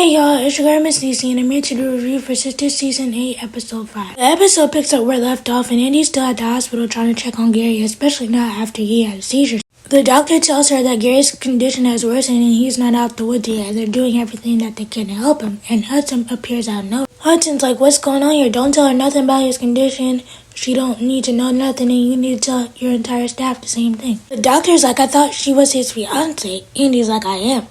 Hey y'all, it's your girl Missniecytv and I'm here to do a review for Sistas Season 8, Episode 5. The episode picks up where left off and Andy's still at the hospital trying to check on Gary, especially not after he had a seizure. The doctor tells her that Gary's condition has worsened and he's not out the woods yet. They're doing everything that they can to help him, and Hudson appears out of nowhere. Hudson's like, what's going on here? Don't tell her nothing about his condition. She don't need to know nothing, and you need to tell your entire staff the same thing. The doctor's like, I thought she was his fiance. Andy's like, I am.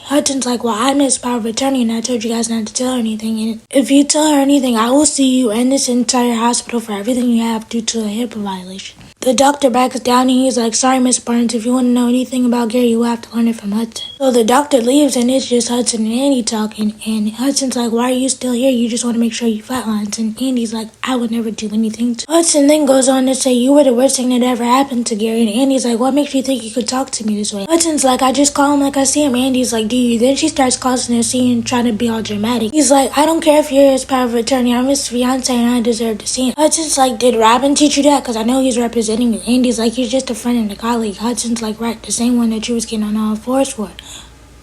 Hudson's like, well, I'm his power of attorney, and I told you guys not to tell her anything. And if you tell her anything, I will sue you and this entire hospital for everything you have due to a HIPAA violation. The doctor backs down and he's like, sorry, Miss Barnes, if you want to know anything about Gary, you will have to learn it from Hudson. So the doctor leaves and it's just Hudson and Andy talking. And Hudson's like, why are you still here? You just want to make sure you flatlines. And Andy's like, I would never do anything to Hudson then goes on to say, you were the worst thing that ever happened to Gary. And Andy's like, what makes you think you could talk to me this way? Hudson's like, I just call him like I see him. Andy's like, do you? Then she starts causing a scene trying to be all dramatic. He's like, I don't care if you're his power of attorney. I'm his fiance and I deserve to see him. Hudson's like, did Robin teach you that? Because I know he's representing you. Andy's like, he's just a friend and a colleague. Hudson's like, right, the same one that you was getting on all fours for.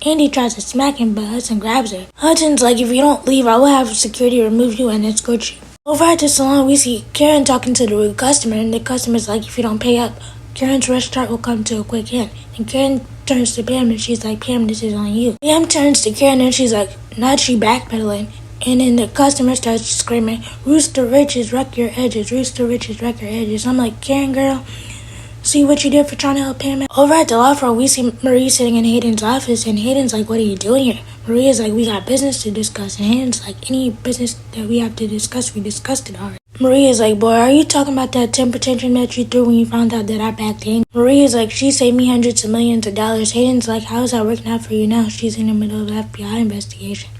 Andy tries to smack him, but Hudson grabs her. Hudson's like, if you don't leave, I will have security remove you and escort you. Over at the salon, we see Karen talking to the rude customer, and the customer's like, if you don't pay up, Karen's restaurant will come to a quick end. And Karen turns to Pam, and she's like, Pam, this is on you. Pam turns to Karen, and she's like, not she backpedaling. And then the customer starts screaming, Rooster Riches, wreck your edges. Rooster Riches, wreck your edges. I'm like, Karen, girl, see what you did for trying to help Pam out? Over at the law firm, we see Marie sitting in Hayden's office, and Hayden's like, what are you doing here? Marie is like, we got business to discuss. And Hayden's like, any business that we have to discuss, we discussed it already. Marie is like, boy, are you talking about that temper tantrum that you threw when you found out that I backed in? Marie is like, she saved me hundreds of millions of dollars. Hayden's like, how's that working out for you now? She's in the middle of an FBI investigation.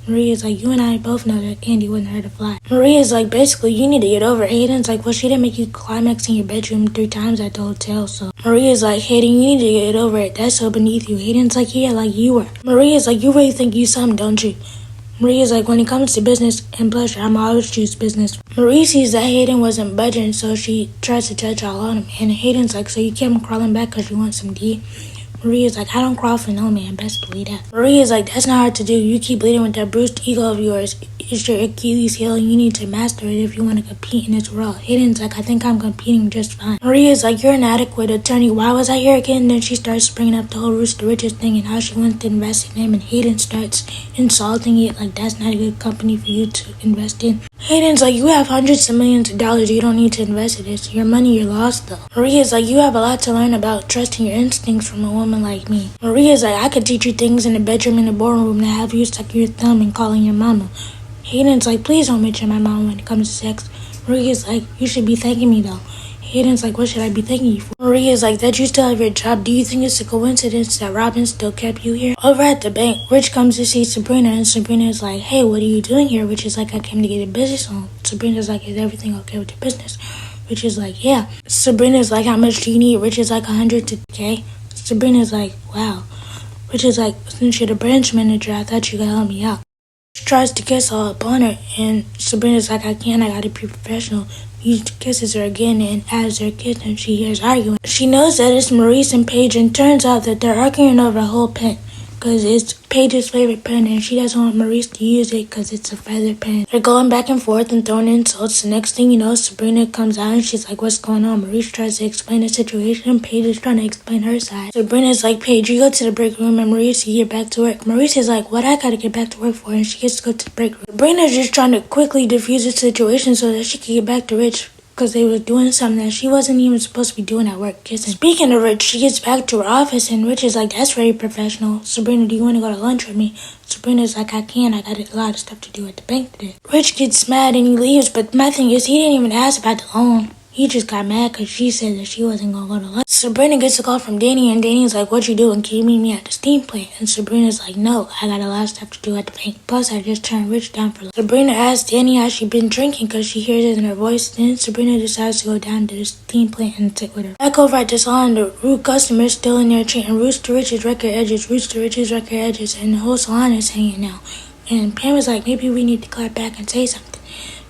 Marie is like, you and I both know that Andy wouldn't hurt a fly. Marie is like, basically, you need to get over it. Hayden's like, well, she didn't make you climax in your bedroom 3 times at the hotel, so. Marie is like, Hayden, you need to get over it. That's so beneath you. Hayden's like, yeah, like you were. Marie is like, you really think you something, don't you? Marie is like, when it comes to business and pleasure, I'm always choose business. Marie sees that Hayden wasn't budging, so she tries to touch all on him. And Hayden's like, so you kept him crawling back because you want some D? Marie is like, I don't crawl for no man, best believe that. Marie is like, that's not hard to do. You keep bleeding with that bruised ego of yours. It's your Achilles heel and you need to master it if you want to compete in this world. Hayden's like, I think I'm competing just fine. Marie is like, you're an adequate attorney. Why was I here again? And then she starts bringing up the whole Rooster Riches thing and how she wants to invest in him. And Hayden starts insulting it like that's not a good company for you to invest in. Hayden's like, you have hundreds of millions of dollars. You don't need to invest in this. Your money, you're lost though. Marie is like, you have a lot to learn about trusting your instincts from a woman like me. Marie is like, I could teach you things in the bedroom and the boardroom to have you stuck your thumb and calling your mama. Hayden's like, please don't mention my mom when it comes to sex. Marie is like, you should be thanking me though. Hayden's like, what should I be thanking you for? Marie is like, that you still have your job. Do you think it's a coincidence that Robin still kept you here? Over at the bank, Rich comes to see Sabrina, and Sabrina is like, hey, what are you doing here? Rich is like, I came to get a business loan. Sabrina's like, is everything okay with your business? Rich is like, yeah. Sabrina's like, how much do you need? Rich is like, 100K. Sabrina's like, wow. Rich is like, since you're the branch manager, I thought you could help me out. She tries to kiss all up on her, and Sabrina's like, I can't, I gotta be professional. He kisses her again, and as they're kissing, she hears arguing. She knows that it's Maurice and Paige, and turns out that they're arguing over a whole pen, because it's Paige's favorite pen, and she doesn't want Maurice to use it because it's a feather pen. They're going back and forth and throwing insults. The next thing you know, Sabrina comes out, and she's like, what's going on? Maurice tries to explain the situation, and Paige is trying to explain her side. Sabrina's like, Paige, you go to the break room, and Maurice, you get back to work. Maurice is like, what I gotta get back to work for? And she gets to go to the break room. Sabrina's just trying to quickly defuse the situation so that she can get back to Rich, because they were doing something that she wasn't even supposed to be doing at work, kissing. Speaking of Rich, she gets back to her office, and Rich is like, that's very professional. Sabrina, do you want to go to lunch with me? Sabrina's like, I can't. I got a lot of stuff to do at the bank today. Rich gets mad and he leaves, but my thing is, he didn't even ask about the loan. He just got mad because she said that she wasn't going to go to lunch. Sabrina gets a call from Danny, and Danny's like, what you doing? Can you meet me at the steam plant? And Sabrina's like, no, I got a lot of stuff to do at the bank. Plus, I just turned Rich down for lunch. Sabrina asks Danny how she been drinking because she hears it in her voice. Then Sabrina decides to go down to the steam plant and sit with her. Back over at the salon, the rude customer's still in there chanting, Rooster Riches, wreck your edges, Rooster Riches, wreck your edges, and the whole salon is hanging now. And Pam is like, maybe we need to clap back and say something.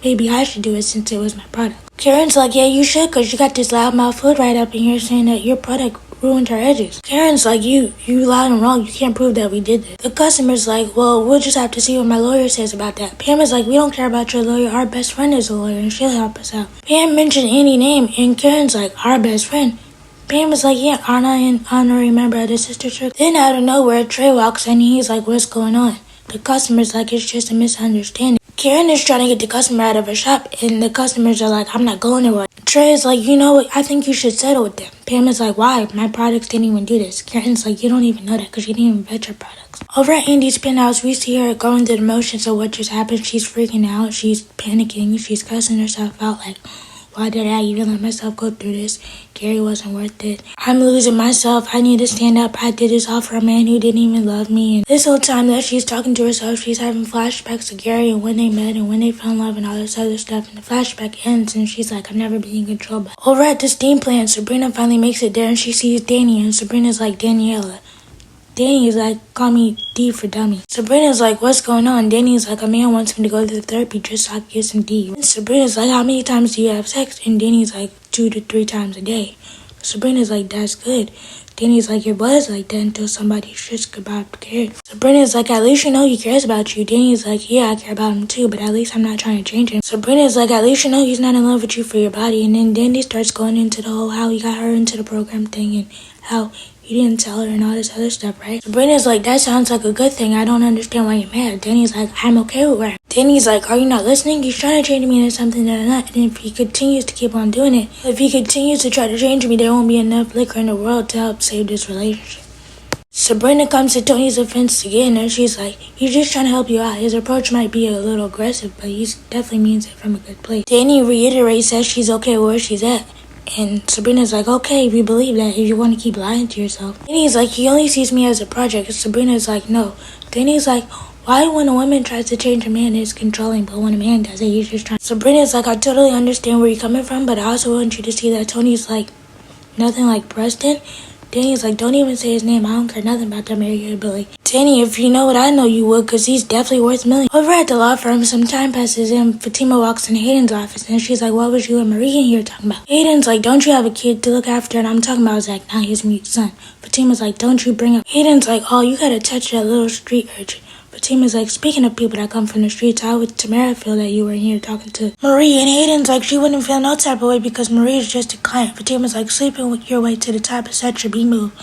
Maybe I should do it since it was my product. Karen's like, yeah, you should, because you got this loudmouth hood right up in here saying that your product ruined her edges. Karen's like, you lied and wrong. You can't prove that we did this. The customer's like, well, we'll just have to see what my lawyer says about that. Pam is like, we don't care about your lawyer. Our best friend is a lawyer and she'll help us out. Pam mentioned Annie's name and Karen's like, our best friend. Pam is like, yeah, aren't I an honorary member of the sisterhood? Then out of nowhere, Trey walks in and he's like, what's going on? The customer's like, it's just a misunderstanding. Karen is trying to get the customer out of her shop, and the customers are like, I'm not going anywhere. Trey is like, you know what, I think you should settle with them. Pam is like, why? My products didn't even do this. Karen's like, you don't even know that because you didn't even vet your products. Over at Andy's penthouse, we see her going through the motions of what just happened. She's freaking out. She's panicking. She's cussing herself out like, why did I even let myself go through this? Gary wasn't worth it. I'm losing myself. I need to stand up. I did this all for a man who didn't even love me. And this whole time that she's talking to herself, she's having flashbacks to Gary and when they met and when they fell in love and all this other stuff. And the flashback ends and she's like, I'm never being controlled by. Over at the steam plant, Sabrina finally makes it there and she sees Danny and Sabrina's like, Daniela. Danny's like, call me D for dummy. Sabrina's like, what's going on? Danny's like, a man wants me to go to therapy just so I can get some D. And Sabrina's like, how many times do you have sex? And Danny's like, 2 to 3 times a day. Sabrina's like, that's good. Danny's like, it was like that until somebody just about cared. Sabrina's like, at least you know he cares about you. Danny's like, yeah, I care about him too, but at least I'm not trying to change him. Sabrina's like, at least you know he's not in love with you for your body. And then Danny starts going into the whole how he got her into the program thing and how he didn't tell her and all this other stuff, right? Sabrina's like, that sounds like a good thing. I don't understand why you're mad. Danny's like, I'm okay with her. Danny's like, are you not listening? He's trying to change me into something that I'm not. And if he continues to keep on doing it, if he continues to try to change me, there won't be enough liquor in the world to help save this relationship. Sabrina comes to Tony's defense again, and she's like, he's just trying to help you out. His approach might be a little aggressive, but he definitely means it from a good place. Danny reiterates that she's okay where she's at. And Sabrina's like, okay, if you believe that, if you want to keep lying to yourself. Danny's like, he only sees me as a project. And Sabrina's like, no. Danny's like, why when a woman tries to change a man, it's controlling, but when a man does it, he's just trying. Sabrina's like, I totally understand where you're coming from, but I also want you to see that Tony's like, nothing like Preston. Danny's like, don't even say his name. I don't care nothing about that Mary Billy. Danny, if you know what I know, you would, because he's definitely worth millions. Over at the law firm, some time passes and Fatima walks in Hayden's office and she's like, what was you and Marie in here talking about? Hayden's like, don't you have a kid to look after? And I'm talking about Zach, not his mute son. Fatima's like, don't you bring up. Hayden's like, oh, you gotta touch that little street urchin. Fatima's like, speaking of people that come from the streets, how would Tamara feel that you were in here talking to Marie? And Hayden's like, she wouldn't feel no type of way because Marie is just a client. Fatima's like, sleeping with your way to the top of such a B move.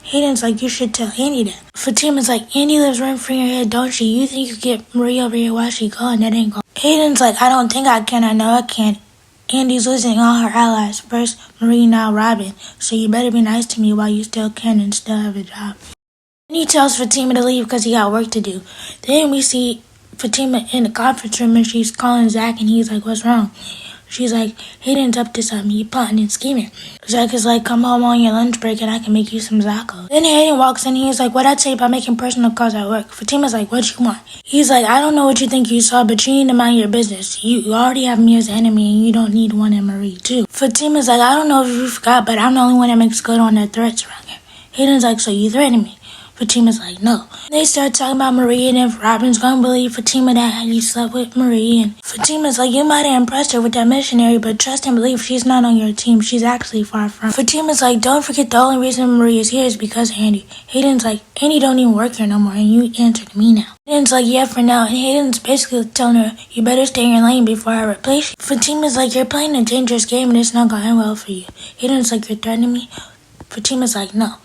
Hayden's like, you should tell Andy that. Fatima's like, Andy lives rent free in your head, don't she? You think you get Marie over here while she gone? That ain't gone. Hayden's like, I don't think I can. I know I can. Andy's losing all her allies. First Marie, now Robin. So you better be nice to me while you still can and still have a job. Then he tells Fatima to leave because he got work to do. Then we see Fatima in the conference room and she's calling Zach and he's like, what's wrong? She's like, Hayden's up to something. He plotting and scheming. Zach is like, come home on your lunch break and I can make you some Zacco. Then Hayden walks in and he's like, what'd I tell you about making personal calls at work? Fatima's like, what you want? He's like, I don't know what you think you saw, but you need to mind your business. You already have me as an enemy and you don't need one in Marie too. Fatima's like, I don't know if you forgot, but I'm the only one that makes good on their threats around here. Hayden's like, so you threatened me? Fatima's like, no. They start talking about Marie and if Robin's gonna believe Fatima that he slept with Marie. And Fatima's like, you might have impressed her with that missionary, but trust and believe she's not on your team. She's actually far from. Fatima's like, don't forget the only reason Marie is here is because of Andy. Hayden's like, Andy don't even work here no more and you answer to me now. Hayden's like, yeah, for now. And Hayden's basically telling her, you better stay in your lane before I replace you. Fatima's like, you're playing a dangerous game and it's not going well for you. Hayden's like, you're threatening me? Fatima's like, no.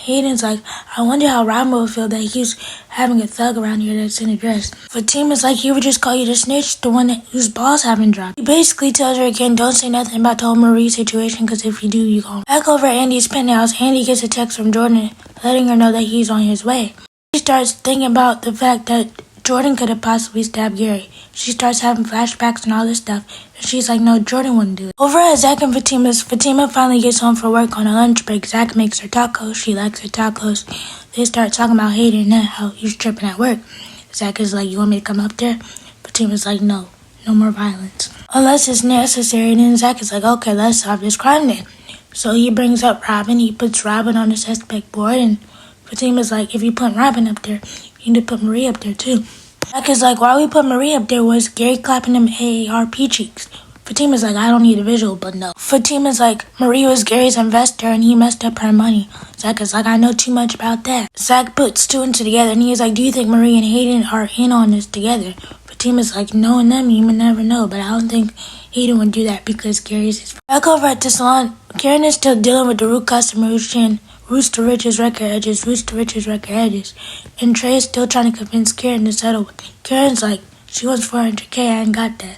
Hayden's like, I wonder how Robin will feel that he's having a thug around here that's in a dress. Fatima's like, he would just call you the snitch, the one whose balls haven't dropped. He basically tells her again, don't say nothing about the whole Marie situation, because if you do, you gon'. Back over at Andy's penthouse, Andy gets a text from Jordan, letting her know that he's on his way. She starts thinking about the fact that Jordan could have possibly stabbed Gary. She starts having flashbacks and all this stuff. And she's like, no, Jordan wouldn't do it. Over at Zach and Fatima finally gets home from work on a lunch break. Zach makes her tacos. She likes her tacos. They start talking about Hayden and how he's tripping at work. Zach is like, you want me to come up there? Fatima's like, no more violence. Unless it's necessary. And then Zach is like, okay, let's solve this crime then. So he brings up Robin. He puts Robin on the suspect board. And Fatima's like, if you put Robin up there, you need to put Marie up there too. Zach is like, why we put Marie up there was Gary clapping them AARP cheeks. Fatima's like, I don't need a visual, but no. Fatima's like, Marie was Gary's investor and he messed up her money. Zach is like, I know too much about that. Zach puts two and two together and he's like, do you think Marie and Hayden are in on this together? Fatima's like, knowing them, you may never know, but I don't think Hayden would do that because Gary's his friend. Back over at the salon, Karen is still dealing with the rude customer who's saying, Roost to riches, record edges, roost to riches, record edges. And Trey is still trying to convince Karen to settle with him. Karen's like, she wants $400K, I ain't got that.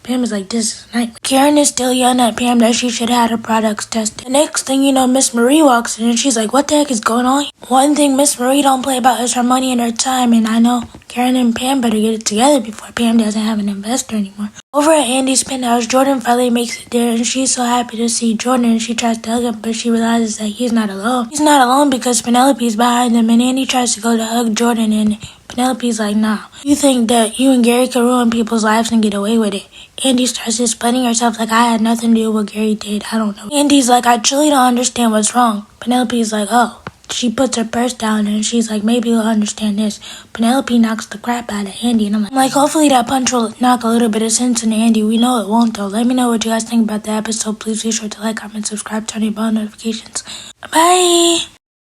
Pam is like, this is a nightmare. Karen is still yelling at Pam that she should have had her products tested. The next thing you know, Miss Marie walks in and she's like, what the heck is going on? One thing Miss Marie don't play about is her money and her time, and I know Karen and Pam better get it together before Pam doesn't have an investor anymore. Over at Andy's penthouse, Jordan finally makes it there and she's so happy to see Jordan and she tries to hug him, but she realizes that he's not alone. He's not alone because Penelope's behind him and Andy tries to go to hug Jordan and Penelope's like, nah. You think that you and Gary could ruin people's lives and get away with it? Andy starts explaining herself like I had nothing to do with what Gary did. I don't know. Andy's like, I truly don't understand what's wrong. Penelope's like, oh. She puts her purse down and she's like, maybe you'll understand this. Penelope knocks the crap out of Andy and I'm like, hopefully that punch will knock a little bit of sense into Andy. We know it won't though. Let me know what you guys think about the episode. Please be sure to like, comment, subscribe, turn on your bell notifications. Bye!